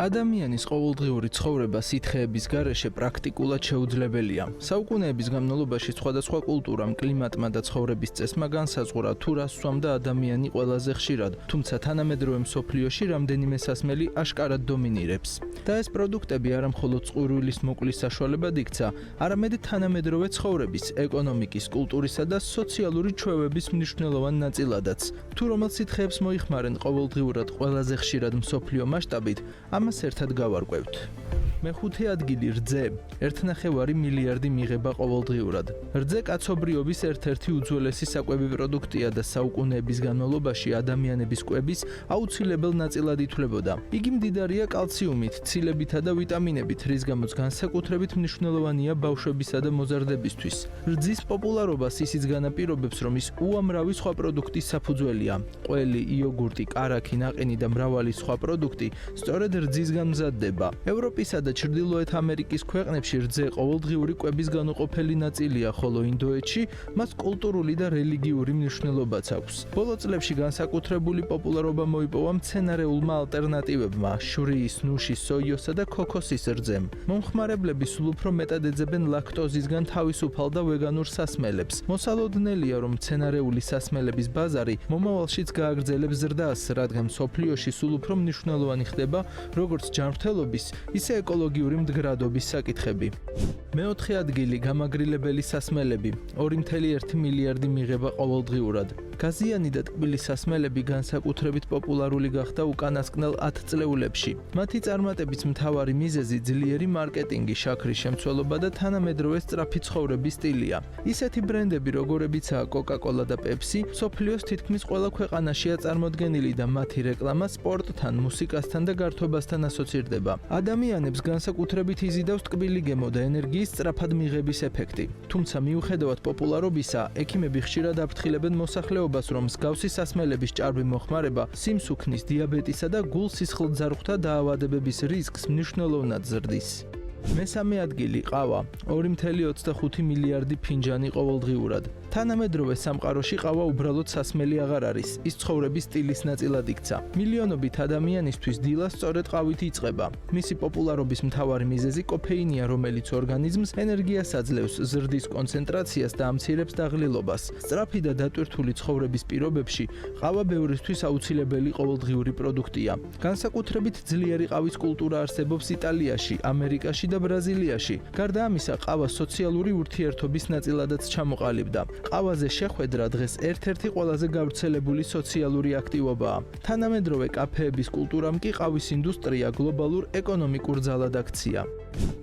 ადამიანის ყოველდღიური ცხოვრება სითხეების გარეშე პრაქტიკულად შეუძლებელია. საუკუნეების განმავლობაში სხვადასხვა კულტურამ, კლიმატმა და ცხოვრების წესმა განსაზღვრა თუ რას სვამდა ადამიანი ყველაზე ხშირად, თუმცა თანამედროვე მსოფლიოში რამდენიმე სასმელი აშკარად დომინირებს. და ეს პროდუქტები არა მხოლოდ წყურვილის მოკვლის საშუალებად იქცა, არამედ თანამედროვე ცხოვრების, ეკონომიკის, კულტურისა და სოციალური ჩვევების მნიშვნელოვან ნაწილადაც. თუ რომელ სითხეებს მოიხმარენ ყოველდღიურად ყველაზე ხშირად მსოფლიო მასშტაბით, ამას ერთად გავარკვევთ. მეხუთე ადგილი რძე, 1,5 მილიარდი მიღება ყოველდღიურად. რძე კაცობრიობის ერთ-ერთი უძველესი საკვები პროდუქტია და საუკუნეების განმავლობაში ადამიანების კვების აუცილებელ ნაწილად ითვლებოდა. იგი მდიდარია კალციუმით, ცილებითა და ვიტამინებით, რის გამოც განსაკუთრებით მნიშვნელოვანია ბავშვებისა და მოზარდებისთვის. რძის პოპულარობას ისიც განაპირობებს, რომ ის უამრავი სხვა პროდუქტის საფუძველია. ყველი, იოგურტი, კარაქი, ნაყინი და მრავალი სხვა პროდუქტი სწორედ რძისგან მზადდება. ევროპისა და ჩრდილოეთ ამერიკის ქვეყნებში რძე ყოველდღიური კვების განუყოფელი ნაწილია, ხოლო ინდოეთში მას კულტურული და რელიგიური მნიშვნელობაც აქვს. ბოლო წლებში განსაკუთრებული პოპულარობა მოიპოვა მცენარეულმა ალტერნატივებმა, შვრიის, ნუშის, სოიოსა და ქოქოსის რძემ. მომხმარებლები სულ უფრო მეტად ეძებენ ლაქტოზისგან თავისუფალ და ვეგანურ სასმელებს. მოსალოდნელია, რომ მცენარეული სასმელების ბაზარი მომავალშიც გააგრძელებს ზრდას, რადგან მსოფლიოში სულ უფრო მნიშვნელოვანი ხდება როგორც ჯანმრთელობის, ისე ეკოლოგიური მდგრადობის საკითხები. მეოთხე ადგილი გამაგრილებელი სასმელები, 2,1 მილიარდი მიღება ყოველდღიურად. გაზიანი და ტკბილი სასმელები განსაკუთრებით პოპულარული გახდა უკანასკნელ 10 წლეულებში. მათი წარმატების მთავარი მიზეზი ძლიერი მარკეტინგი, შაქრის შემცველობა და თანამედროვე სწრაფი ცხოვრების სტილია. ისეთი ბრენდები, როგორებიცაა Coca-Cola და Pepsi, მსოფლიოს თითქმის ყველა ქვეყანაშია წარმოდგენილი და მათი რეკლამა სპორტთან, მუსიკასთან და გართობასთან ასოცირდება. ადამიანებს განსაკუთრებით იზიდავს ტკბილი გემო და ენერგიის სწრაფად მიღების ეფექტი. თუმცა მიუხედავად პოპულარობისა, ექიმები ხშირად აფრთხილებენ მოსახლეობას, რომ მსგავსი სასმელების ჭარბი მოხმარება სიმსუქნის, დიაბეტისა და გულ-სისხლძარღვთა დაავადებების რისკს მნიშვნელოვნად ზრდის. მესამე ადგილი ყავა, 2,25 მილიარდი ფინჯანი ყოველდღიურად. თანამედროვე სამყაროში ყავა უბრალოდ სასმელი აღარ არის, ის ცხოვრების სტილის ნაწილად იქცა. მილიონობით ადამიანისთვის დილა სწორედ ყავით იწყება. მისი პოპულარობის მთავარი მიზეზი კოფეინია, რომელიც ორგანიზმს ენერგიას აძლევს, ზრდის კონცენტრაციას და ამცირებს დაღლილობას. სწრაფი და დატვირთული ცხოვრების პირობებში ყავა ბევრისთვის აუცილებელი ყოველდღიური პროდუქტია. განსაკუთრებით ძლიერი ყავის კულტურა არსებობს იტალიაში, ამერიკაში და ბრაზილიაში. გარდა ამისა, ყავა სოციალური ურთიერთობის ნაწილადაც ჩამოყალიბდა. ყავაზე შეხვედრა დღეს ერთ-ერთი ყველაზე გავრცელებული სოციალური აქტივობაა. თანამედროვე კაფეების კულტურამ კი ყავის ინდუსტრია გლობალურ ეკონომიკურ ძალად აქცია.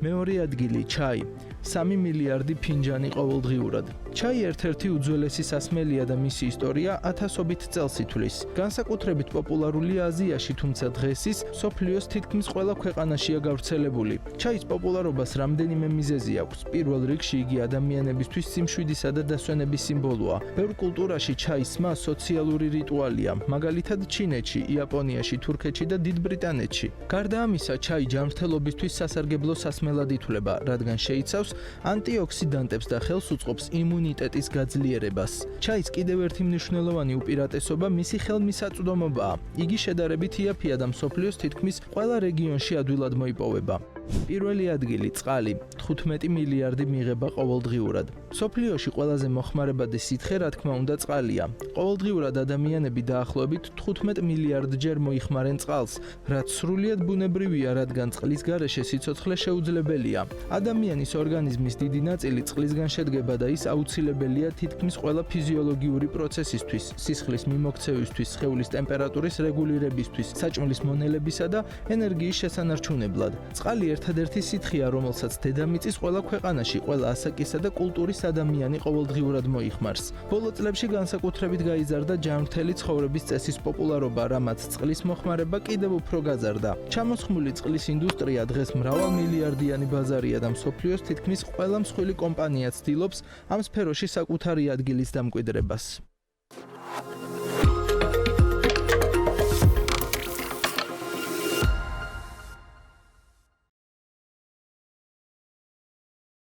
მეორე ადგილი ჩაი, 3 მილიარდი ფინჯანი ყოველდღიურად. ჩაი ერთ-ერთი უძველესი სასმელია და მისი ისტორია ათასობით წელს ითვლის. განსაკუთრებით პოპულარულია აზიაში, თუმცა დღეს ის მსოფლიოს თითქმის ყველა ქვეყანაშია გავრცელებული. ჩაის პოპულარობას რამდენიმე მიზეზი აქვს. პირველ რიგში იგი ადამიანებისთვის სიმშვიდისა და დასვენების სიმბოლოა. ბევრ კულტურაში ჩაის სმა სოციალური რიტუალია, მაგალითად ჩინეთში, იაპონიაში, თურქეთში და დიდ ბრიტანეთში. გარდა ამისა, ჩაი ჯანმრთელობისთვის სასარგებლო სასმელად ითვლება, რადგან შეიცავს ანტიოქსიდანტებს და ხელს უწყობს იმუნიტეტის გაძლიერებას. ჩაის კიდევ ერთი მნიშვნელოვანი უპირატესობა მისი ხელმისაწვდომობაა. იგი შედარებით იაფია და მსოფლიოს თითქმის ყველა რეგიონში ადვილად მოიპოვება. პირველი ადგილი წყალი, 15 მილიარდი მიღება ყოველდღიურად. მსოფლიოში ყველაზე მოხმარებადი სითხე, რა თქმა უნდა, წყალია. ყოველდღიურად ადამიანები დაახლოებით 15 მილიარდჯერ მოიხმარენ წყალს, რაც სრულიად ბუნებრივია, რადგან წყლის გარეშე სიცოცხლე შეუძლებელია. ადამიანის ორგანიზმის დიდი ნაწილი წყლისგან შედგება და ის აუცილებელია თითქმის ყველა ფიზიოლოგიური პროცესისთვის, სისხლის მიმოქცევისთვის, სხეულის ტემპერატურის რეგულირებისთვის, საჭმლის მონელებისა და ენერგიის შესანარჩუნებლად. წყალი ერთადერთი სითხეა, რომელსაც დედამიწის ყველა ქვეყანაში, ყველა ასაკისა და კულტურის ადამიანი ყოველდღიურად მოიხმარს. ბოლო წლებში განსაკუთრებით გაიზარდა ჯანმრთელი ცხოვრების წესის პოპულარობა, რამაც წყლის მოხმარება კიდევ უფრო გაზარდა. ჩამოსხმული წყლის ინდუსტრია დღეს მრავალმილიარდიანი ბაზარია და მსოფლიოს თითქმის ყველა მსხვილი კომპანია ცდილობს ამ სფეროში საკუთარი ადგილის დამკვიდრებას.